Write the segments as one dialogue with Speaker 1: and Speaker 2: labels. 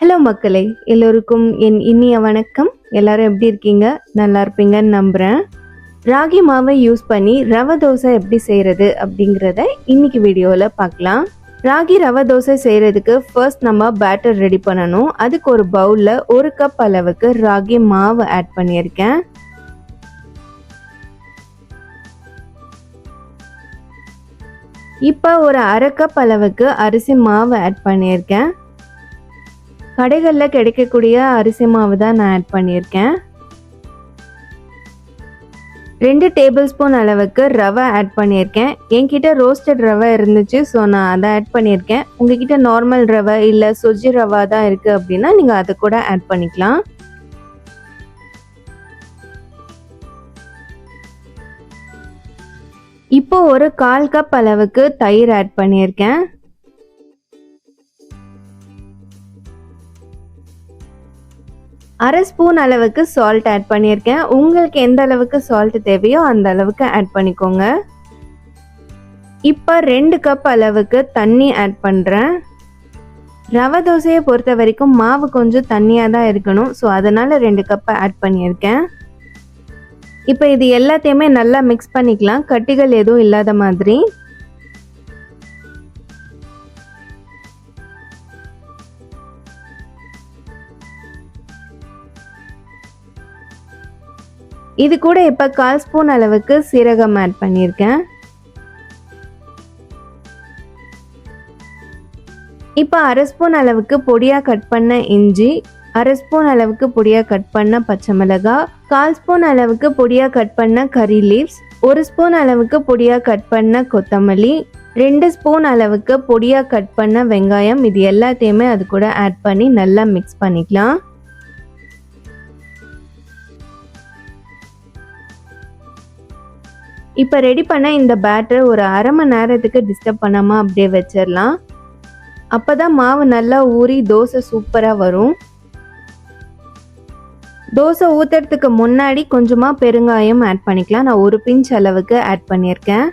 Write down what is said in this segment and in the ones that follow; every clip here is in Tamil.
Speaker 1: ஹலோ மக்களே, எல்லோருக்கும் என் இனிய வணக்கம். எல்லாரும் எப்படி இருக்கீங்க? நல்லா இருப்பீங்கன்னு நம்புகிறேன். ராகி மாவை யூஸ் பண்ணி ரவை தோசை எப்படி செய்கிறது அப்படிங்கிறத இன்னைக்கு வீடியோவில் பார்க்கலாம். ராகி ரவை தோசை செய்கிறதுக்கு ஃபர்ஸ்ட் நம்ம பேட்டர் ரெடி பண்ணணும். அதுக்கு ஒரு பவுலில் 1 கப் அளவுக்கு ராகி மாவு ஆட் பண்ணியிருக்கேன். இப்போ ஒரு 1/2 கப் அளவுக்கு அரிசி மாவு ஆட் பண்ணியிருக்கேன். கடைகளில் கிடைக்கக்கூடிய அரிசி மாவு தான் நான் ஆட் பண்ணியிருக்கேன். 2 டேபிள் ஸ்பூன் அளவுக்கு ரவை ஆட் பண்ணியிருக்கேன். என்கிட்ட ரோஸ்டட் ரவை இருந்துச்சு, ஸோ நான் அதை ஆட் பண்ணியிருக்கேன். உங்ககிட்ட நார்மல் ரவை இல்லை சுஜி ரவா தான் இருக்குது அப்படின்னா நீங்கள் அதை கூட ஆட் பண்ணிக்கலாம். இப்போ ஒரு 1/4 கப் அளவுக்கு தயிர் ஆட் பண்ணியிருக்கேன். அரை ஸ்பூன் அளவுக்கு சால்ட் ஆட் பண்ணியிருக்கேன். உங்களுக்கு எந்த அளவுக்கு சால்ட் தேவையோ அந்த அளவுக்கு ஆட் பண்ணிக்கோங்க. இப்போ 2 கப் அளவுக்கு தண்ணி ஆட் பண்ணுறேன். ரவை தோசையை பொறுத்த வரைக்கும் மாவு கொஞ்சம் தண்ணியாக தான் இருக்கணும், ஸோ அதனால் 2 கப் ஆட் பண்ணியிருக்கேன். இப்போ இது எல்லாத்தையுமே நல்லா மிக்ஸ் பண்ணிக்கலாம், கட்டிகள் எதுவும் இல்லாத மாதிரி. இது கூட இப்போ 1/4 ஸ்பூன் அளவுக்கு சீரகம் ஆட் பண்ணியிருக்கேன். இப்போ அரை ஸ்பூன் அளவுக்கு பொடியாக கட் பண்ண இஞ்சி, அரை ஸ்பூன் அளவுக்கு பொடியாக கட் பண்ண பச்சை மிளகாய், 1/4 ஸ்பூன் அளவுக்கு பொடியாக கட் பண்ண கறி லீவ்ஸ், 1 ஸ்பூன் அளவுக்கு பொடியாக கட் பண்ண கொத்தமல்லி, 2 ஸ்பூன் அளவுக்கு பொடியாக கட் பண்ண வெங்காயம், இது எல்லாத்தையுமே அது கூட ஆட் பண்ணி நல்லா மிக்ஸ் பண்ணிக்கலாம். இப்போ ரெடி பண்ண இந்த பேட்டர் ஒரு அரை மணி நேரத்துக்கு டிஸ்டர்ப் பண்ணாமல் அப்படியே வச்சிடலாம். அப்போ தான் மாவு நல்லா ஊறி தோசை சூப்பராக வரும். தோசை ஊற்றுறதுக்கு முன்னாடி கொஞ்சமாக பெருங்காயம் ஆட் பண்ணிக்கலாம். நான் 1 பிஞ்ச் அளவுக்கு ஆட் பண்ணியிருக்கேன்.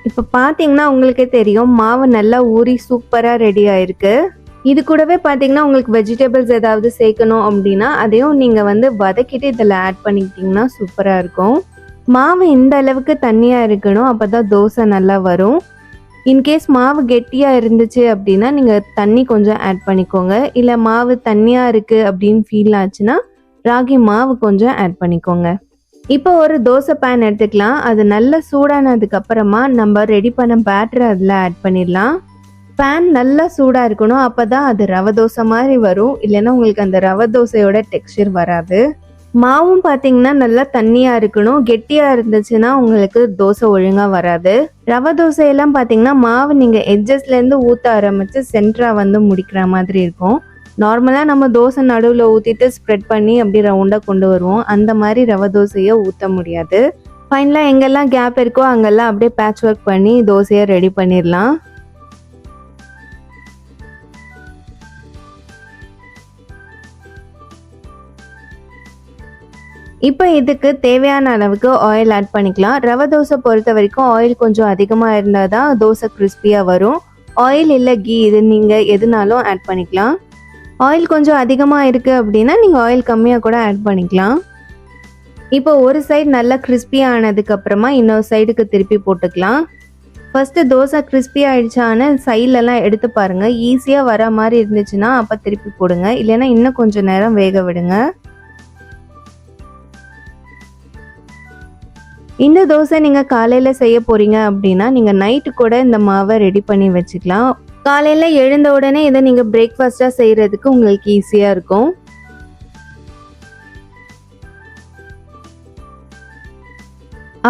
Speaker 1: இப்போ பார்த்தீங்கன்னா உங்களுக்கே தெரியும் மாவு நல்லா ஊறி சூப்பராக ரெடி ஆயிருக்கு. இது கூடவே பார்த்தீங்கன்னா உங்களுக்கு வெஜிடபிள்ஸ் ஏதாவது சேர்க்கணும் அப்படின்னா அதையும் நீங்கள் வதக்கிட்டு இதில் ஆட் பண்ணிக்கிட்டிங்கன்னா சூப்பராக இருக்கும். மாவு இந்த அளவுக்கு தண்ணியாக இருக்கணும், அப்போ தான் தோசை நல்லா வரும். இன்கேஸ் மாவு கெட்டியாக இருந்துச்சு அப்படின்னா நீங்கள் தண்ணி கொஞ்சம் ஆட் பண்ணிக்கோங்க. இல்லை மாவு தண்ணியாக இருக்குது அப்படின்னு ஃபீல் ஆச்சுன்னா ராகி மாவு கொஞ்சம் ஆட் பண்ணிக்கோங்க. இப்போ ஒரு தோசை பேன் எடுத்துக்கலாம். அது நல்லா சூடானதுக்கு அப்புறமா நம்ம ரெடி பண்ண பேட்டரை அதில் ஆட் பண்ணிடலாம். பேன் நல்லா சூடாக இருக்கணும், அப்போ தான் அது ரவை தோசை மாதிரி வரும். இல்லைன்னா உங்களுக்கு அந்த ரவை தோசையோட டெக்ஸ்சர் வராது. மாவும் பார்த்தீங்கன்னா நல்லா தண்ணியாக இருக்கணும். கெட்டியாக இருந்துச்சுன்னா உங்களுக்கு தோசை ஒழுங்காக வராது. ரவை தோசையெல்லாம் பார்த்தீங்கன்னா மாவு நீங்கள் எட்ஜஸ்லேருந்து ஊற்ற ஆரம்பித்து சென்டராக முடிக்கிற மாதிரி இருக்கும். நார்மலாக நம்ம தோசை நடுவில் ஊற்றிட்டு ஸ்ப்ரெட் பண்ணி அப்படி ரவுண்டாக கொண்டு வருவோம். அந்த மாதிரி ரவை தோசையை ஊற்ற முடியாது. ஃபைனலாக எங்கெல்லாம் கேப் இருக்கோ அங்கெல்லாம் அப்படியே பேட்ச் ஒர்க் பண்ணி தோசையை ரெடி பண்ணிடலாம். இப்போ இதுக்கு தேவையான அளவுக்கு ஆயில் ஆட் பண்ணிக்கலாம். ரவை தோசை பொறுத்த வரைக்கும் ஆயில் கொஞ்சம் அதிகமாக இருந்தால் தான் தோசை கிறிஸ்பியாக வரும். ஆயில் இல்லை கீ, இது நீங்கள் எதுனாலும் ஆட் பண்ணிக்கலாம். ஆயில் கொஞ்சம் அதிகமாக இருக்குது அப்படின்னா நீங்கள் ஆயில் கம்மியாக கூட ஆட் பண்ணிக்கலாம். இப்போ ஒரு சைடு நல்லா கிறிஸ்பியாக ஆனதுக்கப்புறமா இன்னொரு சைடுக்கு திருப்பி போட்டுக்கலாம். ஃபஸ்ட்டு தோசை கிறிஸ்பி ஆகிடுச்சான்னு சைட்லலாம் எடுத்து பாருங்கள். ஈஸியாக வர மாதிரி இருந்துச்சுன்னா அப்போ திருப்பி போடுங்க, இல்லைன்னா இன்னும் கொஞ்சம் நேரம் வேக விடுங்க. இந்த தோசை நீங்கள் காலையில் செய்ய போகிறீங்க அப்படின்னா நீங்கள் நைட்டு கூட இந்த மாவை ரெடி பண்ணி வச்சுக்கலாம். காலையில் எழுந்த உடனே இதை நீங்கள் பிரேக்ஃபாஸ்ட்டாக செய்கிறதுக்கு உங்களுக்கு ஈஸியாக இருக்கும்.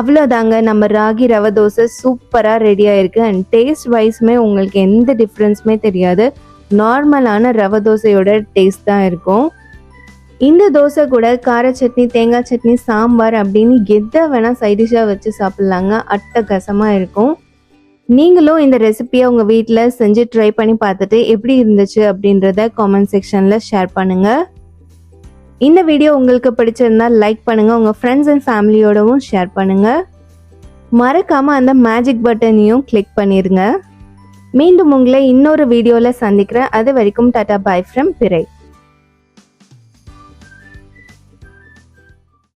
Speaker 1: அவ்வளோதாங்க, நம்ம ராகி ரவை தோசை சூப்பராக ரெடி ஆயிருக்கு. அண்ட் டேஸ்ட் வைஸ்மே உங்களுக்கு எந்த டிஃப்ரென்ஸுமே தெரியாது. நார்மலான ரவை தோசையோட டேஸ்ட் தான் இருக்கும். இந்த தோசை கூட கார சட்னி, தேங்காய் சட்னி, சாம்பார் அப்படின்னு எதை வேணால் சைடிஷாக வச்சு சாப்பிட்லாங்க. அட்டகாசமாக இருக்கும். நீங்களும் இந்த ரெசிபியை உங்கள் வீட்டில் செஞ்சு ட்ரை பண்ணி பார்த்துட்டு எப்படி இருந்துச்சு அப்படின்றத காமெண்ட் செக்ஷனில் ஷேர் பண்ணுங்கள். இந்த வீடியோ உங்களுக்கு பிடிச்சிருந்தா லைக் பண்ணுங்கள், உங்கள் ஃப்ரெண்ட்ஸ் அண்ட் ஃபேமிலியோடவும் ஷேர் பண்ணுங்கள். மறக்காமல் அந்த மேஜிக் பட்டனையும் கிளிக் பண்ணிடுங்க. மீண்டும் உங்களை இன்னொரு வீடியோவில் சந்திக்கிறேன். அது வரைக்கும் டாடா பாய் ஃப்ரம் பிறை.